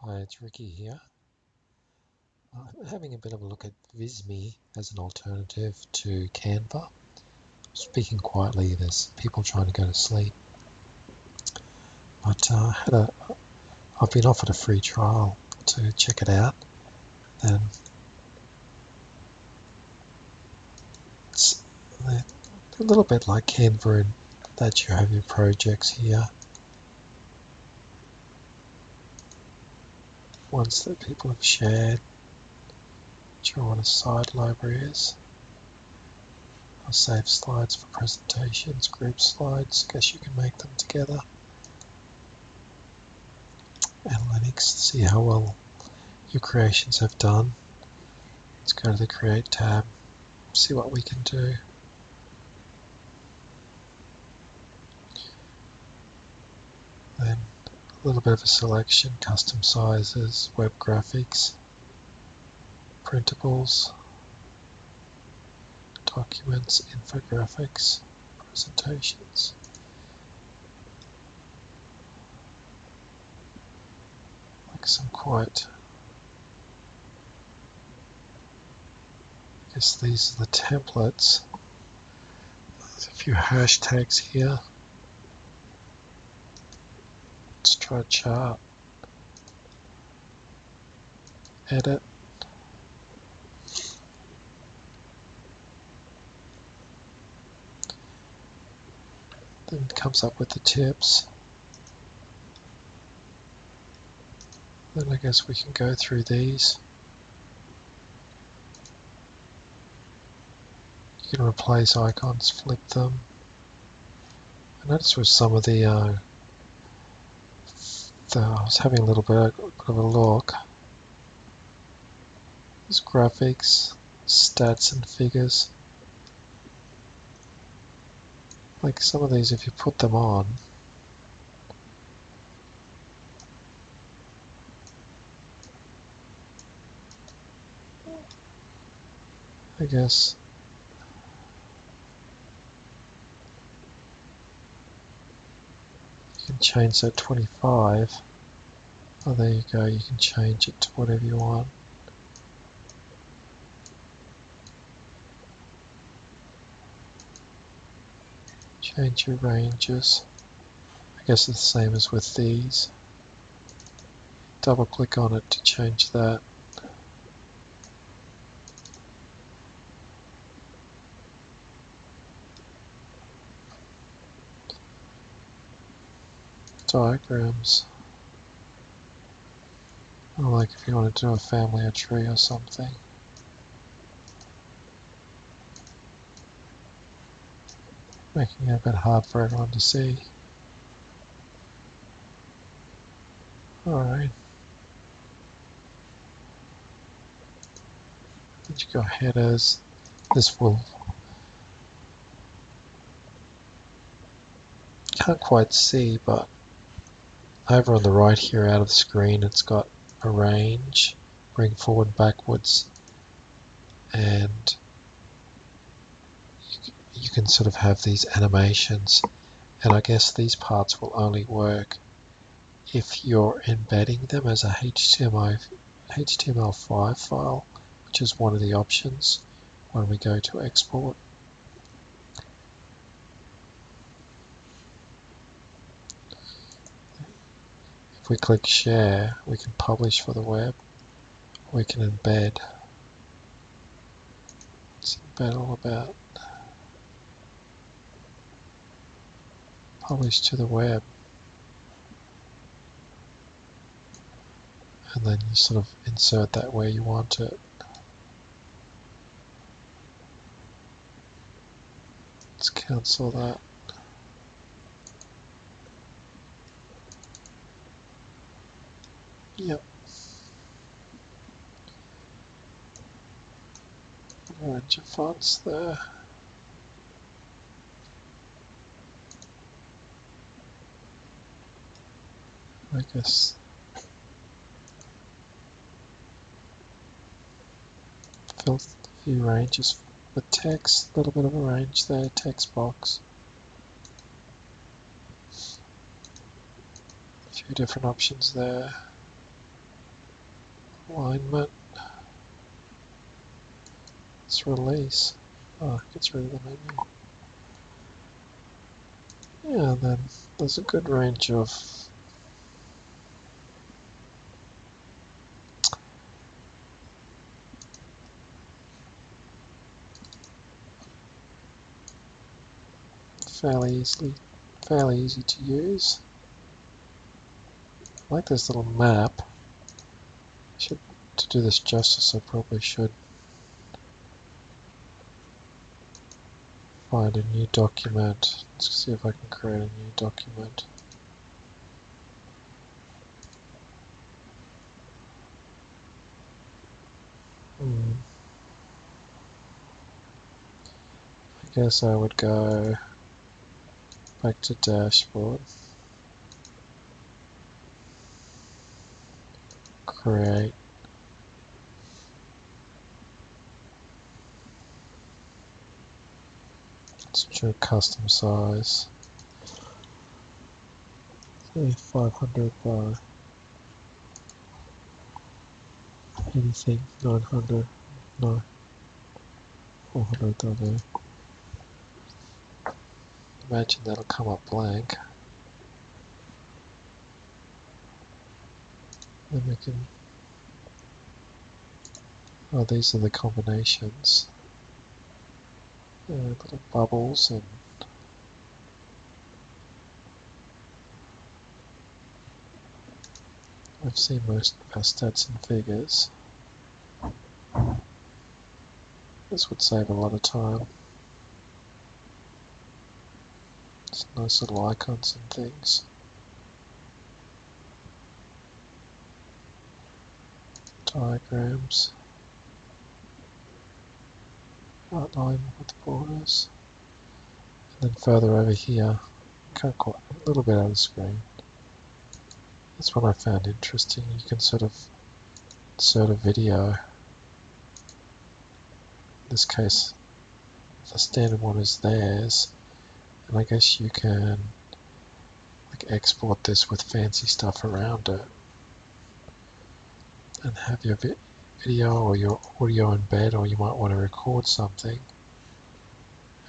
Hi, it's Ricky here. I'm having a bit of a look at Visme as an alternative to Canva. Speaking quietly, there's people trying to go to sleep. But I've been offered a free trial to check it out. And it's a little bit like Canva in that you have your projects here. Ones that people have shared, which are what a side library is. I'll save slides for presentations, group slides. I guess you can make them together. Analytics, see how well your creations have done. Let's go to the Create tab, see what we can do. Then a little bit of a selection, custom sizes, web graphics, printables, documents, infographics, presentations. Like some quite, I guess these are the templates. There's a few hashtags here. Let's try a chart. Edit. Then it comes up with the tips. Then I guess we can go through these. You can replace icons, flip them. I noticed with some of I was having a little bit of a look. There's graphics, stats and figures. Like some of these, if you put them on, I guess you can change that 25. Oh, there you go, you can change it to whatever you want. Change your ranges. I guess it's the same as with these. Double click on it to change that. Diagrams. Or like if you want to do a family or tree or something. Making it a bit hard for everyone to see. Alright. Then you go headers. This will, can't quite see, but over on the right here out of the screen it's got arrange, bring forward, backwards, and you can sort of have these animations, and I guess these parts will only work if you're embedding them as a HTML5 file, which is one of the options when we go to export. If we click share, we can publish for the web. We can embed. It's embed all about. Publish to the web. And then you sort of insert that where you want it. Let's cancel that. Yep. Range of fonts there. I guess fill a few ranges with text, a little bit of a range there, text box. A few different options there. alignment. Let's release. Oh, gets rid of the menu. Yeah, and then there's a good range of fairly easy to use. I like this little map. To do this justice, I probably should find a new document. Let's see if I can create a new document. I guess I would go back to dashboard, create, let's do custom size, say 500 by anything, 900, no, 400 there. Imagine that'll come up blank. Then we can, oh, these are the combinations. Little bubbles, and I've seen most of our stats and figures. This would save a lot of time. Some nice little icons and things. Diagrams. Outline with borders. And then further over here, can't quite, a little bit out of the screen. That's what I found interesting. You can sort of insert a video. In this case, the standard one is theirs. And I guess you can like export this with fancy stuff around it and have your video or your audio embed, or you might want to record something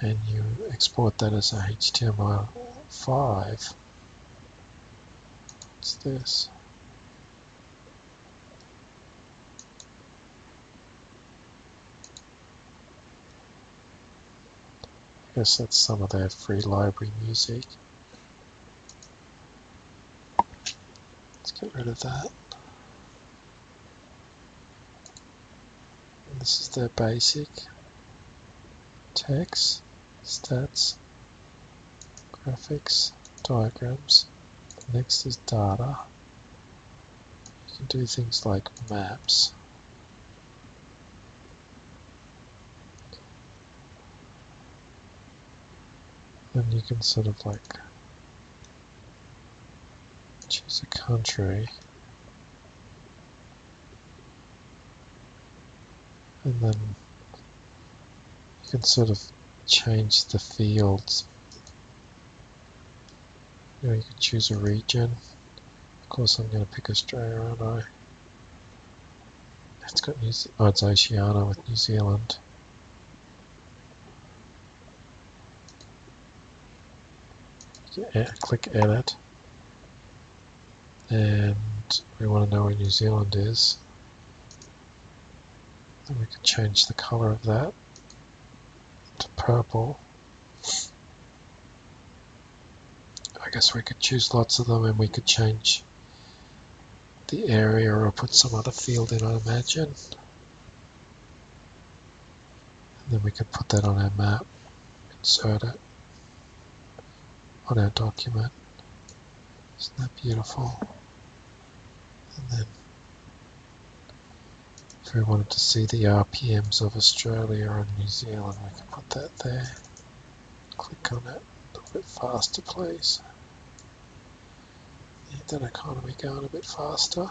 and you export that as a HTML5. What's this? I guess that's some of their free library music. Let's get rid of that. And this is their basic text, stats, graphics, diagrams. Next is data. You can do things like maps. Then you can sort of like choose a country. And then you can sort of change the fields. You know, you can choose a region. Of course, I'm going to pick Australia, aren't I? It's got it's Oceania with New Zealand. Click edit, and we want to know where New Zealand is. Then we can change the color of that to purple. I guess we could choose lots of them, and we could change the area or put some other field in, I imagine. And then we could put that on our map, insert it on our document. Isn't that beautiful? And then if we wanted to see the RPMs of Australia and New Zealand, we can put that there. Click on it. A little bit faster, please. Need that economy going a bit faster.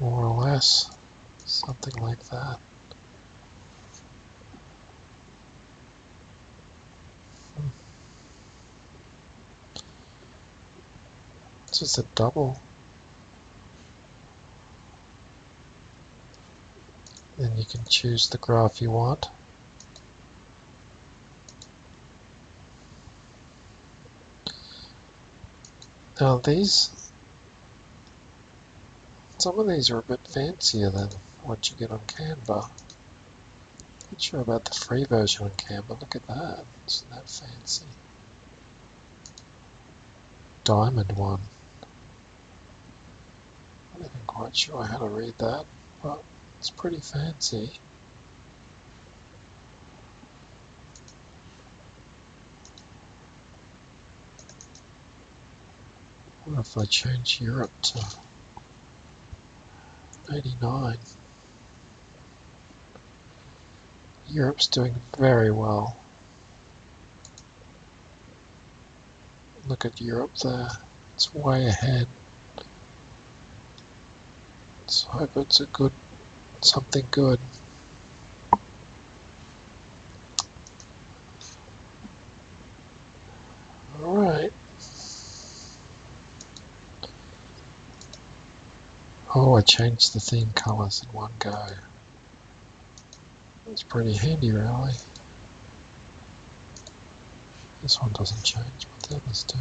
More or less. Something like that. It's just a double. Then you can choose the graph you want. Now some of these are a bit fancier than what you get on Canva. Not sure about the free version on Canva. Look at that. Isn't that fancy? Diamond one. I'm not even quite sure how to read that, but it's pretty fancy. What if I change Europe to 89? Europe's doing very well. Look at Europe there. It's way ahead. Let's hope it's something good. Alright. Oh, I changed the theme colors in one go. It's pretty handy, really. This one doesn't change, but the others do.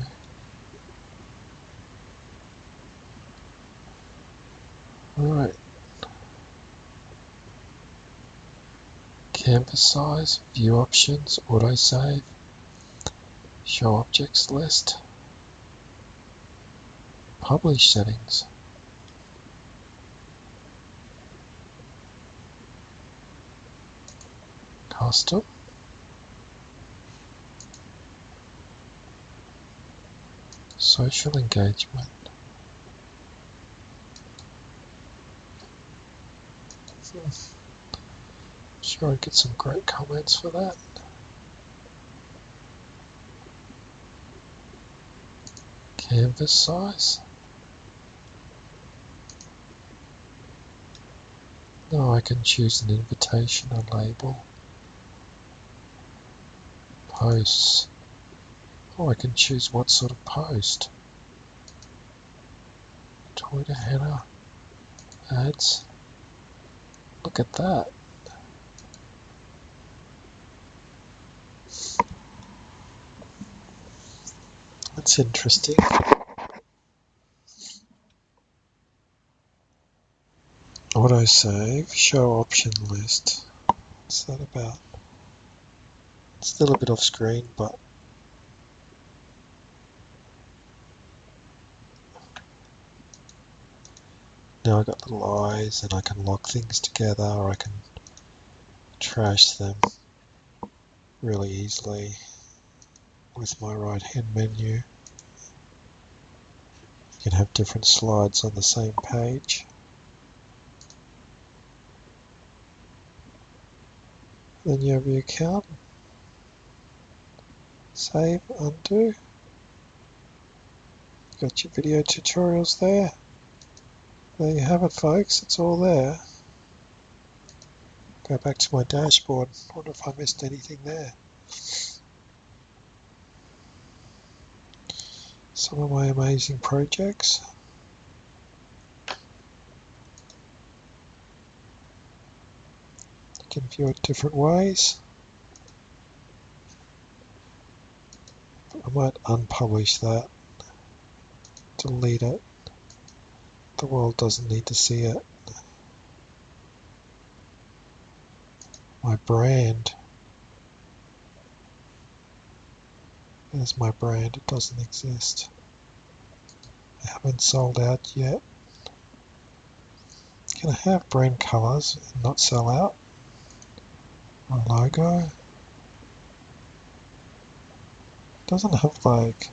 Alright. Canvas size, view options, autosave, show objects list, publish settings. Custom. Social engagement. Sure, I'd get some great comments for that. Canvas size. Now I can choose an invitation or label. Posts. Oh, I can choose what sort of post. Twitter header. Ads. Look at that. That's interesting. Autosave, show option list. What's that about? It's still a bit off screen, but now I've got little eyes and I can lock things together, or I can trash them really easily with my right hand menu. You can have different slides on the same page. Then you have your account. Save, undo. Got your video tutorials there. There you have it, folks. It's all there. Go back to my dashboard. Wonder if I missed anything there. Some of my amazing projects. You can view it different ways. I might unpublish that. Delete it. The world doesn't need to see it. My brand. There's my brand. It doesn't exist. I haven't sold out yet. Can I have brand colors and not sell out? My logo. Doesn't have like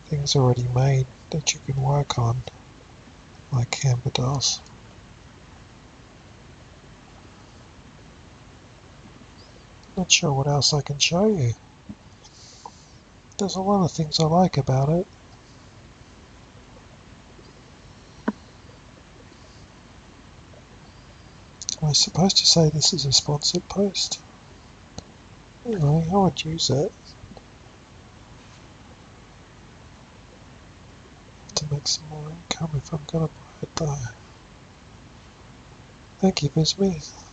things already made that you can work on like Canva does. Not sure what else I can show you. There's a lot of things I like about it. Am I supposed to say this is a sponsored post? Anyway, I would use it. to make some more income if I'm going to buy it though. Thank you, Visme.